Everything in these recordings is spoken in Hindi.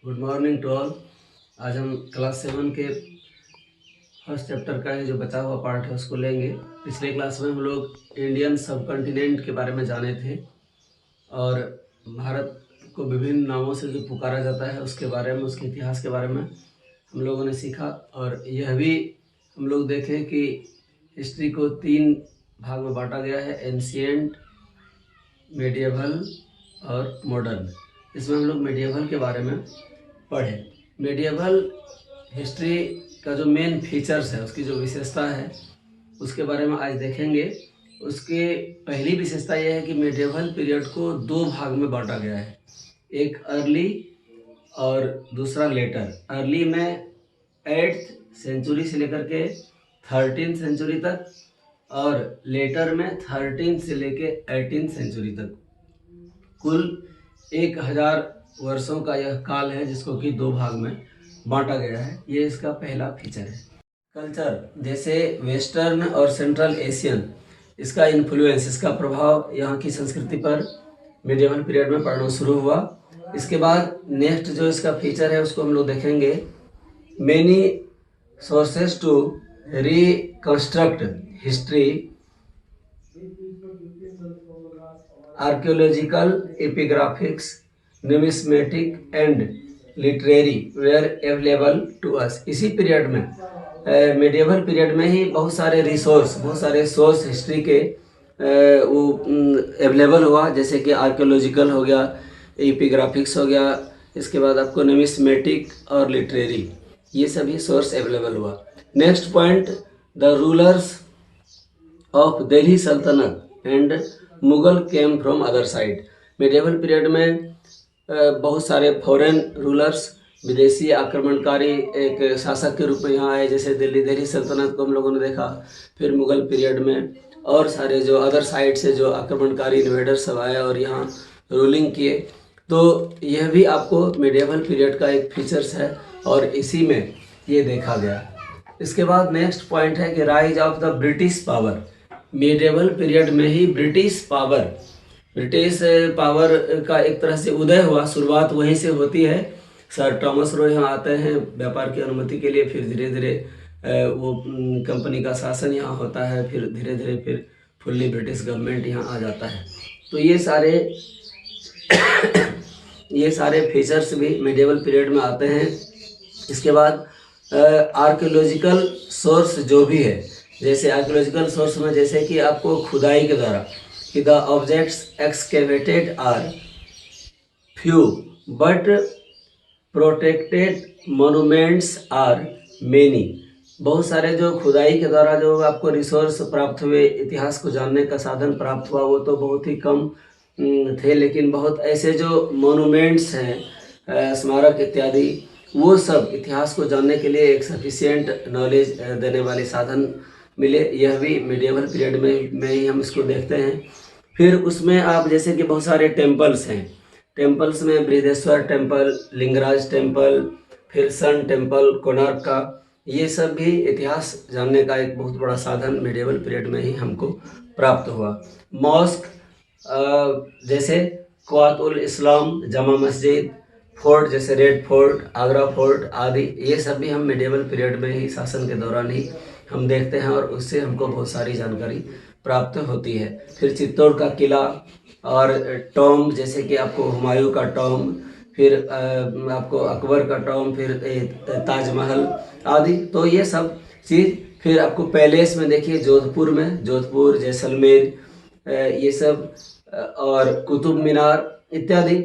Good morning to all. आज हम क्लास 7 के फर्स्ट चैप्टर का जो बचा हुआ पार्ट है उसको लेंगे। पिछले क्लास में हम लोग इंडियन सब कॉन्टिनेंट के बारे में जाने थे और भारत को विभिन्न नामों से जो पुकारा जाता है उसके बारे में, उसके इतिहास के बारे में हम लोगों ने सीखा। और यह भी हम लोग देखें कि हिस्ट्री को 3 भाग में बांटा गया है, एंशिएंट, मेडिएवल और मॉडर्न। इसमें हम लोग मेडिएवल के बारे में पढ़े। मेडिएवल हिस्ट्री का जो मेन फीचर्स है, उसकी जो विशेषता है उसके बारे में आज देखेंगे। उसके पहली विशेषता यह है कि मेडिएवल पीरियड को 2 भाग में बांटा गया है, एक अर्ली और दूसरा लेटर। अर्ली में 8th सेंचुरी से लेकर के 13th सेंचुरी तक और लेटर में 13th से लेके 18th सेंचुरी तक। कुल 1000 वर्षों का यह काल है जिसको कि 2 भाग में बांटा गया है। ये इसका पहला फीचर है। कल्चर, जैसे वेस्टर्न और सेंट्रल एशियन, इसका इन्फ्लुएंस, इसका प्रभाव यहाँ की संस्कृति पर मेडिएवल पीरियड में पड़ना शुरू हुआ। इसके बाद नेक्स्ट जो इसका फीचर है उसको हम लोग देखेंगे। Many sources to reconstruct history, archaeological, epigraphics, numismatic and literary were available to us. इसी पीरियड में मेडिएवल पीरियड में ही बहुत सारे रिसोर्स, बहुत सारे सोर्स हिस्ट्री के वो अवेलेबल हुआ, जैसे कि आर्कियोलॉजिकल हो गया, एपिग्राफिक्स हो गया, इसके बाद आपको न्यूमिस्मेटिक और लिटरेरी, ये सभी सोर्स अवेलेबल हुआ। Next point, the rulers of Delhi Sultanat and Mughal came from other side. Medieval period में बहुत सारे फॉरेन रूलर्स, विदेशी आक्रमणकारी एक शासक के रूप में यहाँ आए, जैसे दिल्ली सल्तनत को हम लोगों ने देखा। फिर मुगल पीरियड में और सारे जो अदर साइड से जो आक्रमणकारी इन्वेडर सब आए और यहाँ रूलिंग किए। तो यह भी आपको मेडिएवल पीरियड का एक फीचर्स है और इसी में ये देखा गया। इसके बाद नेक्स्ट पॉइंट है कि rise of the British power. Medieval period में ही ब्रिटिश पावर का एक तरह से उदय हुआ, शुरुआत वहीं से होती है। सर थॉमस रो यहाँ आते हैं व्यापार की अनुमति के लिए, फिर धीरे धीरे वो कंपनी का शासन यहाँ होता है, फिर धीरे धीरे फिर फुल्ली ब्रिटिश गवर्नमेंट यहाँ आ जाता है। तो ये सारे फीचर्स भी मेडिएवल पीरियड में आते हैं। इसके बाद आर्कियोलॉजिकल सोर्स जो भी है, जैसे आर्कियोलॉजिकल सोर्स में जैसे कि आपको खुदाई के द्वारा कि the objects excavated are few but protected monuments are many. बहुत सारे जो खुदाई के द्वारा जो आपको रिसोर्स प्राप्त हुए, इतिहास को जानने का साधन प्राप्त हुआ, वो तो बहुत ही कम थे, लेकिन बहुत ऐसे जो मोन्यूमेंट्स हैं, स्मारक इत्यादि, वो सब इतिहास को जानने के लिए एक सफिशिएंट नॉलेज देने वाले साधन मिले। यह भी मेडिएवल पीरियड में ही हम इसको देखते हैं। फिर उसमें आप जैसे कि बहुत सारे टेम्पल्स हैं, टेम्पल्स में बृहदेश्वर टेम्पल, लिंगराज टेम्पल, फिर सन टेम्पल कोणार्क का, ये सब भी इतिहास जानने का एक बहुत बड़ा साधन मेडिएवल पीरियड में ही हमको प्राप्त हुआ। मॉस्क, जैसे क्वातुल इस्लाम, जामा मस्जिद, फोर्ट जैसे रेड फोर्ट, आगरा फोर्ट आदि, ये सब भी हम मेडिएवल पीरियड में ही, शासन के दौरान ही हम देखते हैं और उससे हमको बहुत सारी जानकारी प्राप्त होती है। फिर चित्तौड़ का किला और टॉम, जैसे कि आपको हुमायूं का टॉम, फिर आपको अकबर का टॉम, फिर ताजमहल आदि, तो ये सब चीज़। फिर आपको पैलेस में देखिए जोधपुर में, जोधपुर, जैसलमेर, ये सब, और कुतुब मीनार इत्यादि।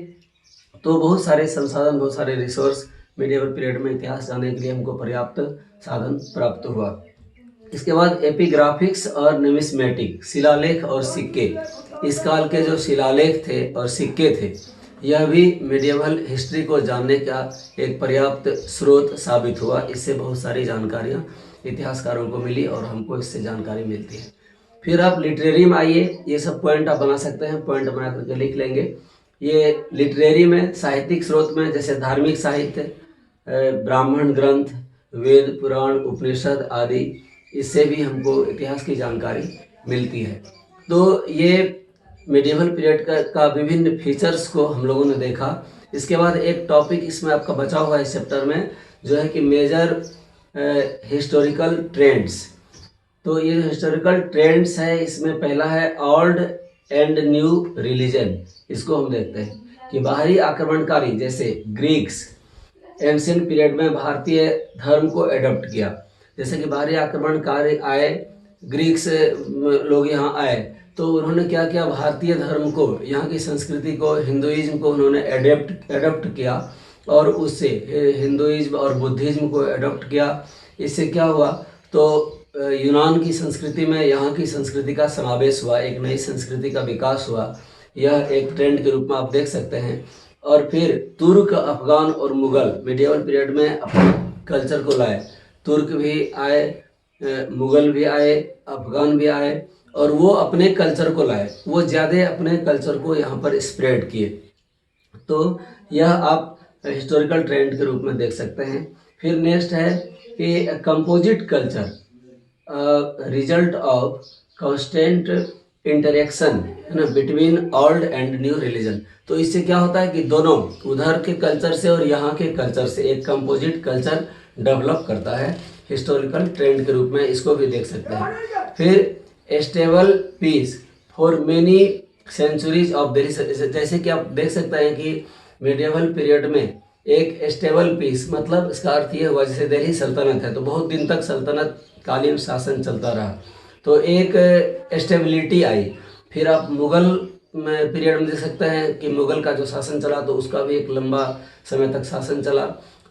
तो बहुत सारे संसाधन, बहुत सारे रिसोर्स मेडिएवल पीरियड में इतिहास जानने के लिए हमको पर्याप्त साधन प्राप्त हुआ। इसके बाद एपिग्राफिक्स और न्यूमिस्मेटिक, शिलालेख और सिक्के। इस काल के जो शिलालेख थे और सिक्के थे, यह भी मेडिएवल हिस्ट्री को जानने का एक पर्याप्त स्रोत साबित हुआ। इससे बहुत सारी जानकारियाँ इतिहासकारों को मिली और हमको इससे जानकारी मिलती है। फिर आप लिटरेरी में आइए, ये सब पॉइंट आप बना सकते हैं, पॉइंट बना करके लिख लेंगे। ये लिटरेरी में, साहित्यिक स्रोत में, जैसे धार्मिक साहित्य, ब्राह्मण ग्रंथ, वेद, पुराण, उपनिषद आदि, इससे भी हमको इतिहास की जानकारी मिलती है। तो ये मेडिएवल पीरियड का विभिन्न फीचर्स को हम लोगों ने देखा। इसके बाद एक टॉपिक इसमें आपका बचा हुआ है इस चैप्टर में, जो है कि मेजर हिस्टोरिकल ट्रेंड्स। तो ये जो हिस्टोरिकल ट्रेंड्स है, इसमें पहला है ओल्ड एंड न्यू रिलीजन। इसको हम देखते हैं कि बाहरी आक्रमणकारी जैसे ग्रीक्स एंशिएंट पीरियड में भारतीय धर्म को एडॉप्ट किया। जैसे कि बाहरी आक्रमणकारी आए, ग्रीक्स लोग यहाँ आए, तो उन्होंने क्या किया, भारतीय धर्म को, यहाँ की संस्कृति को, हिंदुइज्म को उन्होंने एडॉप्ट किया और उससे हिंदुइज्म और बुद्धिज्म को एडॉप्ट किया। इससे क्या हुआ, तो यूनान की संस्कृति में यहाँ की संस्कृति का समावेश हुआ, एक नई संस्कृति का विकास हुआ। यह एक ट्रेंड के रूप में आप देख सकते हैं। और फिर तुर्क, अफगान और मुगल मिडिवल पीरियड में अपने कल्चर को लाए। तुर्क भी आए, मुगल भी आए, अफगान भी आए, और वो अपने कल्चर को लाए, वो ज़्यादा अपने कल्चर को यहाँ पर स्प्रेड किए। तो यह आप हिस्टोरिकल ट्रेंड के रूप में देख सकते हैं। फिर नेक्स्ट है कि composite culture, result of constant interaction, है ना, between old and new religion. तो इससे क्या होता है कि दोनों उधर के कल्चर से और यहाँ के कल्चर से एक कंपोजिट कल्चर डेवलप करता है, हिस्टोरिकल ट्रेंड के रूप में इसको भी देख सकते हैं। फिर stable peace for many centuries of Delhi, जैसे कि आप देख सकते हैं कि मिडिवल पीरियड में एक स्टेबल पीस, मतलब इसका अर्थ ये हुआ जैसे दिल्ली सल्तनत है तो बहुत दिन तक सल्तनत कालीन शासन चलता रहा, तो एक स्टेबिलिटी आई। फिर आप मुगल पीरियड में देख सकते हैं कि मुगल का जो शासन चला तो उसका भी एक लंबा समय तक शासन चला,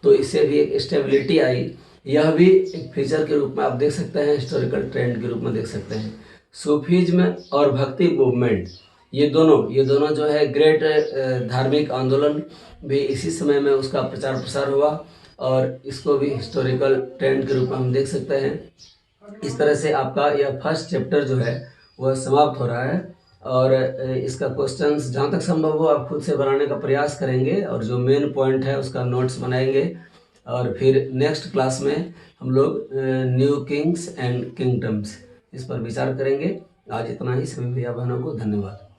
तो इससे भी एक स्टेबिलिटी आई। यह भी एक फीचर के रूप में आप देख सकते हैं, हिस्टोरिकल ट्रेंड के रूप में देख सकते हैं। सूफीज्म और भक्ति मूवमेंट, ये दोनों जो है ग्रेट धार्मिक आंदोलन भी इसी समय में उसका प्रचार प्रसार हुआ, और इसको भी हिस्टोरिकल ट्रेंड के रूप में हम देख सकते हैं। इस तरह से आपका यह फर्स्ट चैप्टर जो है वह समाप्त हो रहा है, और इसका क्वेश्चंस जहाँ तक संभव हो आप खुद से बनाने का प्रयास करेंगे, और जो मेन पॉइंट है उसका नोट्स बनाएंगे। और फिर नेक्स्ट क्लास में हम लोग न्यू किंग्स एंड किंगडम्स इस पर विचार करेंगे। आज इतना ही। सभी भैया बहनों को धन्यवाद।